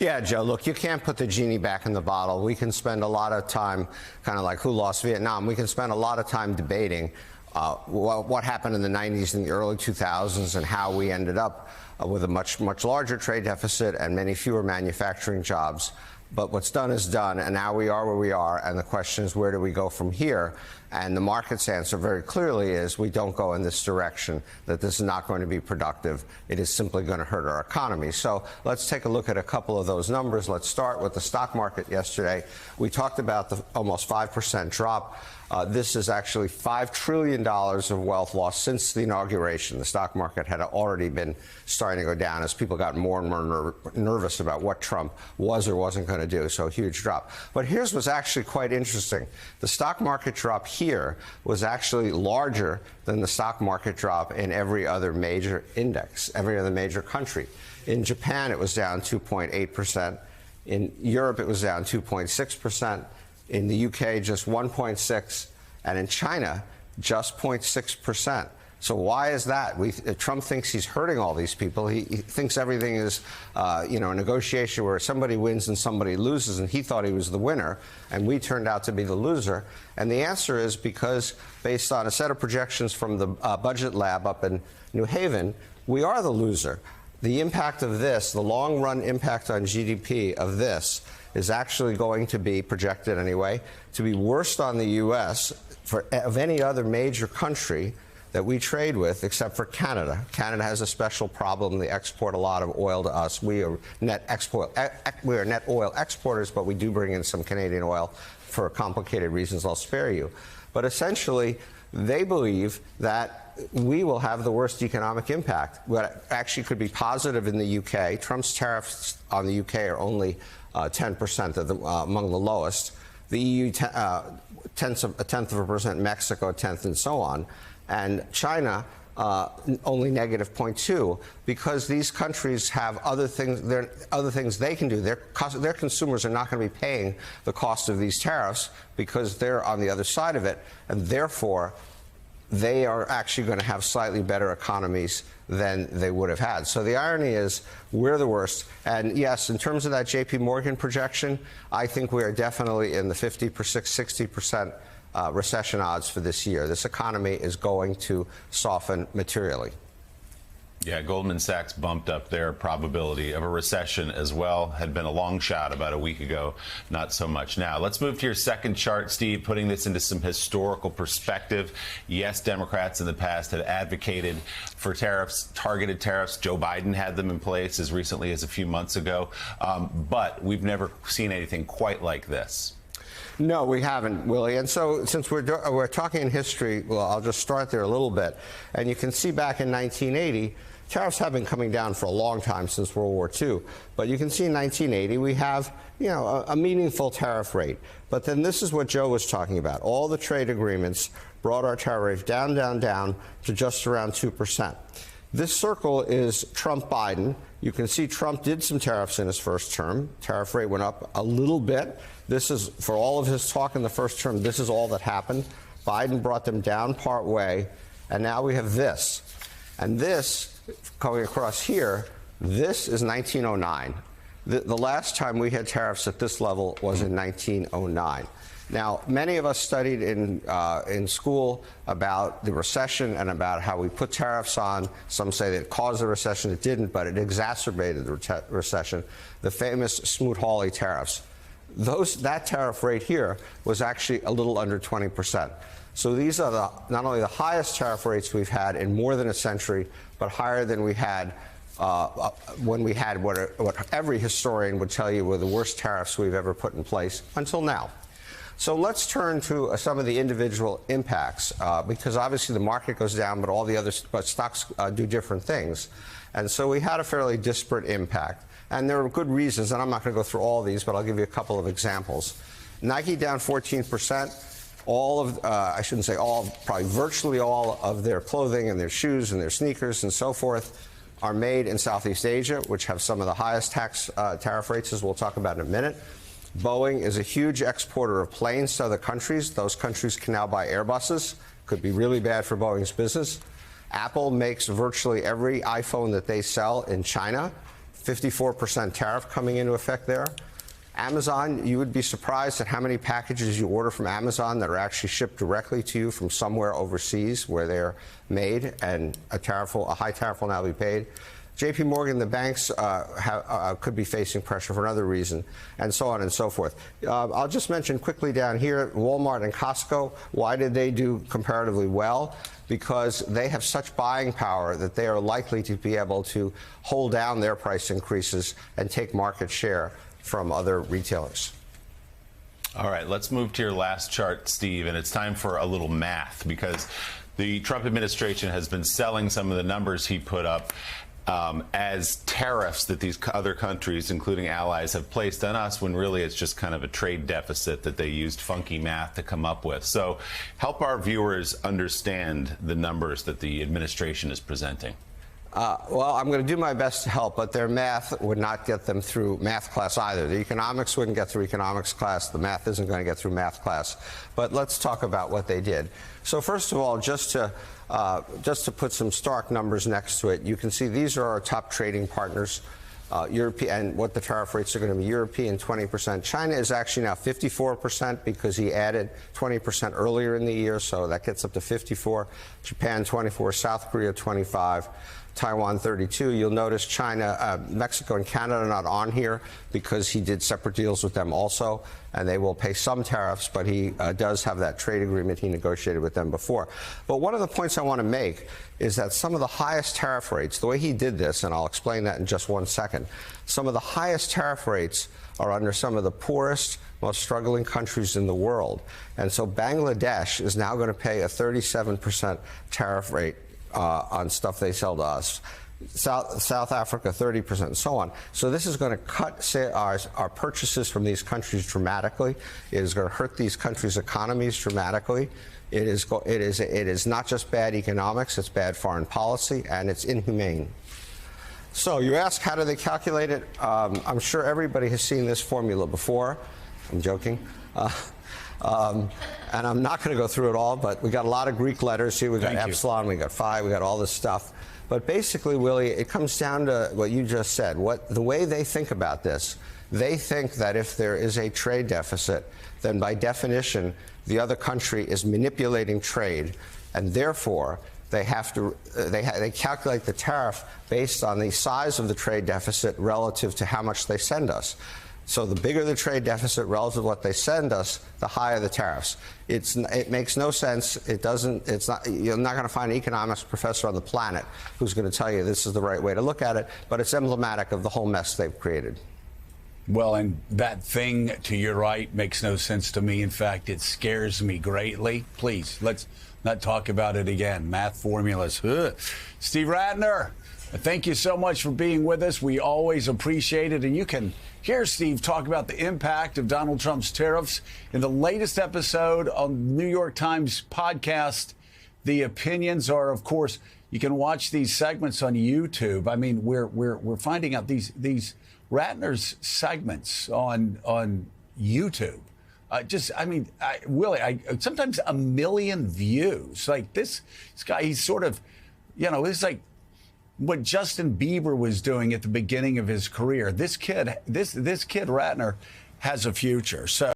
Yeah, Joe, look, you can't put the genie back in the bottle. We can spend a lot of time, kind of like who lost Vietnam, we can spend a lot of time debating what happened in the 90s and the early 2000s and how we ended up with a much larger trade deficit and many fewer manufacturing jobs. But what's done is done, and now we are where we are, and the question is, where do we go from here? And the market's answer very clearly is we don't go in this direction, that this is not going to be productive. It is simply going to hurt our economy. So let's take a look at a couple of those numbers. Let's start with the stock market yesterday. We talked about the almost 5% drop. This is actually $5 trillion of wealth lost since the inauguration. The stock market had already been starting to go down as people got more and more nervous about what Trump was or wasn't going to do. So a huge drop. But here's what's actually quite interesting. The stock market drop here was actually larger than the stock market drop in every other major index, every other major country. In Japan, it was down 2.8%. In Europe, it was down 2.6%. In the UK, just 1.6%, and in China, just 0.6%. So why is that? Trump thinks he's hurting all these people. He thinks everything is, a negotiation where somebody wins and somebody loses, and he thought he was the winner, and we turned out to be the loser. And the answer is because, based on a set of projections from the Budget Lab up in New Haven, we are the loser. The impact of this, the long-run impact on GDP of this, is actually going to be, projected anyway, to be worst on the U.S. of any other major country that we trade with, except for Canada. Canada has a special problem. They export a lot of oil to us. We are net oil exporters, but we do bring in some Canadian oil for complicated reasons I'll spare you. But essentially, they believe that we will have the worst economic impact. What actually could be positive in the U.K., Trump's tariffs on the U.K. are only 10% among the lowest. The EU, a tenth of a percent, Mexico, a tenth, and so on. And China, only negative 0.2, because these countries have other things they can do. Their consumers are not going to be paying the cost of these tariffs because they're on the other side of it, and therefore they are actually going to have slightly better economies than they would have had. So the irony is we're the worst. And yes, in terms of that J.P. Morgan projection, I think we are definitely in the 50%, 60% recession odds for this year. This economy is going to soften materially. Yeah, Goldman Sachs bumped up their probability of a recession as well. Had been a long shot about a week ago, not so much now. Let's move to your second chart, Steve, putting this into some historical perspective. Yes, Democrats in the past had advocated for tariffs, targeted tariffs. Joe Biden had them in place as recently as a few months ago. But we've never seen anything quite like this. No, we haven't, Willie. And so since we're talking in history, well, I'll just start there a little bit. And you can see back in 1980, tariffs have been coming down for a long time since World War II. But you can see in 1980, we have, a meaningful tariff rate. But then this is what Joe was talking about. All the trade agreements brought our tariff rate down, down, down to just around 2%. This circle is Trump-Biden. You can see Trump did some tariffs in his first term. Tariff rate went up a little bit. This is, for all of his talk in the first term, this is all that happened. Biden brought them down part way, and now we have this. And this, going across here, this is 1909. The last time we had tariffs at this level was in 1909. Now, many of us studied in school about the recession and about how we put tariffs on. Some say that it caused the recession. It didn't, but it exacerbated the recession. The famous Smoot-Hawley tariffs. That tariff rate here was actually a little under 20%. So these are not only the highest tariff rates we've had in more than a century, but higher than we had when we had what every historian would tell you were the worst tariffs we've ever put in place until now. So let's turn to some of the individual impacts, because obviously the market goes down, but all the other stocks do different things. And so we had a fairly disparate impact. And there are good reasons, and I'm not going to go through all these, but I'll give you a couple of examples. Nike down 14%. All of, I shouldn't say all, probably virtually all of their clothing and their shoes and their sneakers and so forth are made in Southeast Asia, which have some of the highest tariff rates, as we'll talk about in a minute. Boeing is a huge exporter of planes to other countries. Those countries can now buy Airbuses. Could be really bad for Boeing's business. Apple makes virtually every iPhone that they sell in China. 54% tariff coming into effect there. Amazon, you would be surprised at how many packages you order from Amazon that are actually shipped directly to you from somewhere overseas where they're made, and a high tariff will now be paid. JP Morgan, the banks could be facing pressure for another reason, and so on and so forth. I'll just mention quickly down here, Walmart and Costco. Why did they do comparatively well? Because they have such buying power that they are likely to be able to hold down their price increases and take market share from other retailers. All right, let's move to your last chart, Steve, and it's time for a little math, because the Trump administration has been selling some of the numbers he put up as tariffs that these other countries, including allies, have placed on us, when really it's just kind of a trade deficit that they used funky math to come up with. So help our viewers understand the numbers that the administration is presenting. Well, I'm going to do my best to help, but their math would not get them through math class either. The economics wouldn't get through economics class. The math isn't going to get through math class. But let's talk about what they did. So first of all, just to put some stark numbers next to it, you can see these are our top trading partners. European, and what the tariff rates are going to be. European 20%. China is actually now 54% because he added 20% earlier in the year, so that gets up to 54. Japan 24, South Korea 25, Taiwan 32. You'll notice China, Mexico, and Canada are not on here because he did separate deals with them also, and they will pay some tariffs, but he does have that trade agreement he negotiated with them before. But one of the points I want to make is that some of the highest tariff rates, the way he did this, and I'll explain that in just 1 second, some of the highest tariff rates are under some of the poorest, most struggling countries in the world. And so Bangladesh is now going to pay a 37% tariff rate on stuff they sell to us. South Africa, 30%, and so on. So this is going to cut our purchases from these countries dramatically. It is going to hurt these countries' economies dramatically. It is not just bad economics, it's bad foreign policy, and it's inhumane. So you ask, how do they calculate it? I'm sure everybody has seen this formula before. I'm joking. And I'm not going to go through it all, but we got a lot of Greek letters here. We got epsilon, we got phi, we got all this stuff. But basically, Willie, it comes down to what you just said. The way they think about this, they think that if there is a trade deficit, then by definition, the other country is manipulating trade, and therefore they have to they calculate the tariff based on the size of the trade deficit relative to how much they send us. So the bigger the trade deficit relative to what they send us, the higher the tariffs. It makes no sense. You're not going to find an economics professor on the planet who's going to tell you this is the right way to look at it, but it's emblematic of the whole mess they've created. Well, and that thing to your right makes no sense to me. In fact, it scares me greatly. Please, let's not talk about it again. Math formulas. Ugh. Steve Rattner, thank you so much for being with us. We always appreciate it. And you can hear Steve talk about the impact of Donald Trump's tariffs in the latest episode on New York Times podcast. The opinions are, of course, you can watch these segments on YouTube. I mean, we're finding out these Rattner's segments on YouTube. Willie, sometimes 1 million views. Like this guy, he's sort of, it's like what Justin Bieber was doing at the beginning of his career. This kid Rattner has a future. So.